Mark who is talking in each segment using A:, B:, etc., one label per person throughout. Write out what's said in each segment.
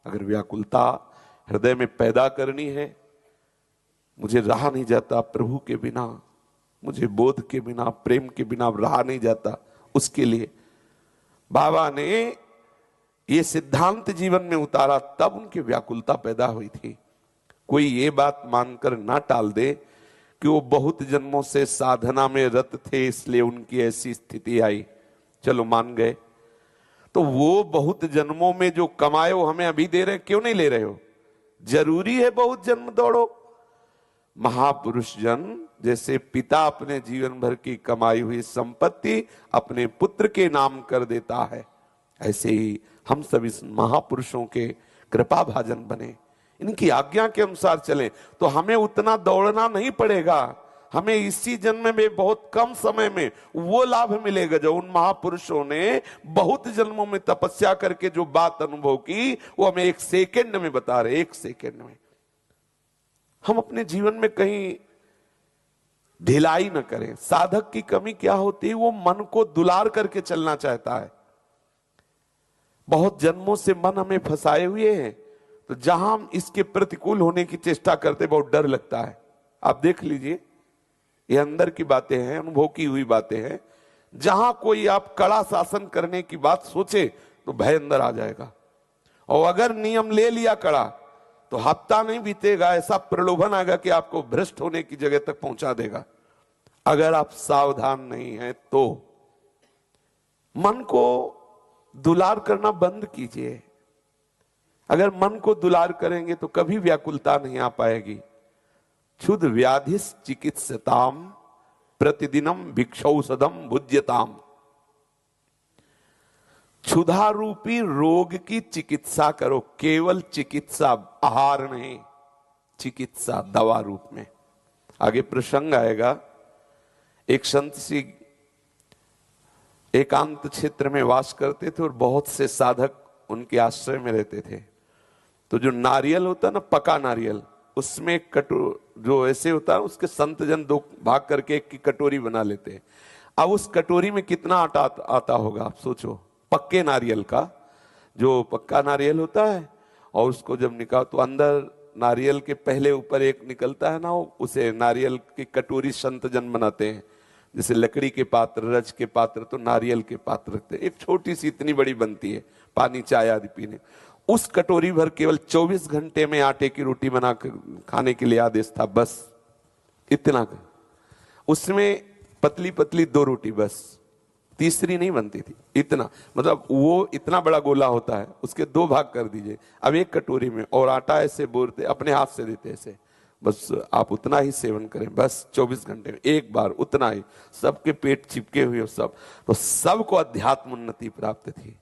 A: अगर व्याकुलता हृदय में पैदा करनी है, मुझे रहा नहीं जाता प्रभु के बिना, मुझे बोध के बिना, प्रेम के बिना रहा नहीं जाता, उसके लिए बाबा ने ये सिद्धांत जीवन में उतारा, तब उनकी व्याकुलता पैदा हुई थी। कोई ये बात मानकर ना टाल दे कि वो बहुत जन्मों से साधना में रत थे इसलिए उनकी ऐसी स्थिति आई। चलो मान गए, तो वो बहुत जन्मों में जो कमाए हो हमें अभी दे रहे, क्यों नहीं ले रहे हो? जरूरी है बहुत जन्म दौड़ो? महापुरुष जन जैसे पिता अपने जीवन भर की कमाई हुई संपत्ति अपने पुत्र के नाम कर देता है, ऐसे ही हम सब इस महापुरुषों के कृपा भाजन बने, इनकी आज्ञा के अनुसार चलें, तो हमें उतना दौड़ना नहीं पड़ेगा। हमें इसी जन्म में बहुत कम समय में वो लाभ मिलेगा जो उन महापुरुषों ने बहुत जन्मों में तपस्या करके जो बात अनुभव की वो हमें एक सेकंड में बता रहे। एक सेकंड में हम अपने जीवन में कहीं ढिलाई न करें। साधक की कमी क्या होती है? वो मन को दुलार करके चलना चाहता है। बहुत जन्मों से मन हमें फंसाए हुए हैं, तो जहां हम इसके प्रतिकूल होने की चेष्टा करते बहुत डर लगता है। आप देख लीजिए, ये अंदर की बातें हैं, अनुभव की हुई बातें हैं। जहां कोई आप कड़ा शासन करने की बात सोचे तो भय अंदर आ जाएगा, और अगर नियम ले लिया कड़ा तो हफ्ता नहीं बीतेगा, ऐसा प्रलोभन आएगा कि आपको भ्रष्ट होने की जगह तक पहुंचा देगा। अगर आप सावधान नहीं हैं तो मन को दुलार करना बंद कीजिए। अगर मन को दुलार करेंगे तो कभी व्याकुलता नहीं आ पाएगी। क्षुध व्याधिस चिकित्सताम प्रतिदिनम भिक्षौषधम भुज्यताम। क्षुधा रूपी रोग की चिकित्सा करो, केवल चिकित्सा, आहार नहीं, चिकित्सा दवा रूप में। आगे प्रसंग आएगा। एक संत सी एकांत क्षेत्र में वास करते थे और बहुत से साधक उनके आश्रय में रहते थे। तो जो नारियल होता ना, पका नारियल, उसमें जो ऐसे होता है उसके संत जन दो भाग करके एक की कटोरी बना लेते हैं। अब उस कटोरी में कितना आटा आता होगा आप सोचो। पक्के नारियल का, जो पक्का नारियल होता है, और उसको जब निकाल तो अंदर नारियल के पहले ऊपर एक निकलता है ना, उसे नारियल की कटोरी संत जन बनाते हैं। जैसे लकड़ी के पात्र, रज के पात्र, तो नारियल के पात्र रखते हैं। एक छोटी सी इतनी बड़ी बनती है, पानी चाय आदि पीने। उस कटोरी भर केवल 24 घंटे में आटे की रोटी बना खाने के लिए आदेश था, बस इतना। उसमें पतली पतली 2 रोटी बस, तीसरी नहीं बनती थी। इतना, मतलब वो इतना बड़ा गोला होता है, उसके 2 भाग कर दीजिए अब एक कटोरी में, और आटा ऐसे बोलते, अपने हाथ से देते ऐसे, बस आप उतना ही सेवन करें, बस 24 घंटे में एक बार उतना ही। सबके पेट चिपके हुए सब, तो सबको अध्यात्म उन्नति प्राप्त थी।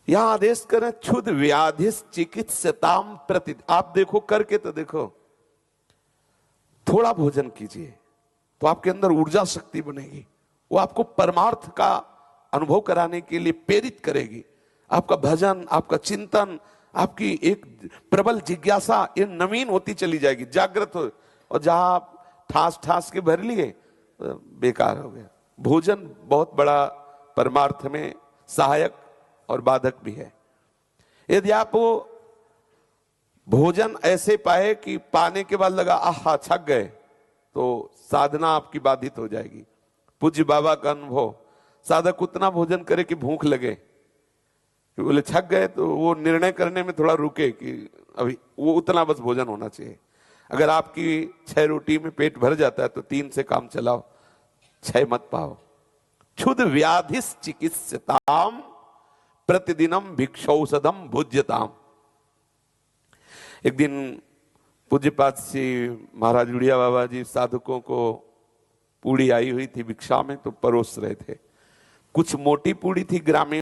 A: यहां आदेश करें, क्षुध व्याधिस चिकित्सताम प्रति। आप देखो, करके तो देखो, थोड़ा भोजन कीजिए तो आपके अंदर ऊर्जा शक्ति बनेगी। वो आपको परमार्थ का अनुभव कराने के लिए प्रेरित करेगी। आपका भजन, आपका चिंतन, आपकी एक प्रबल जिज्ञासा ये नवीन होती चली जाएगी, जागृत हो। और जहां आप ठास ठास के भर लिए, बेकार हो गया। भोजन बहुत बड़ा परमार्थ में सहायक और बाधक भी है। यदि आप वो भोजन ऐसे पाए कि पाने के बाद लगा आहा थक गए, तो साधना आपकी बाधित हो जाएगी। पूज्य बाबा का अनुभव, साधक उतना भोजन करे कि भूख लगे, बोले थक गए तो वो निर्णय करने में थोड़ा रुके कि अभी वो उतना बस भोजन होना चाहिए। अगर आपकी 6 रोटी में पेट भर जाता है तो 3 से काम चलाओ, 6 मत पाओ। क्षुध व्याधिस चिकित्सताम प्रतिदिनम भिक्षौषधम भुज्यताम। एक दिन पूज्यपाद श्री महाराज उड़िया बाबा जी साधकों को पूड़ी आई हुई थी भिक्षा में, तो परोस रहे थे। कुछ मोटी पूड़ी थी, ग्रामीण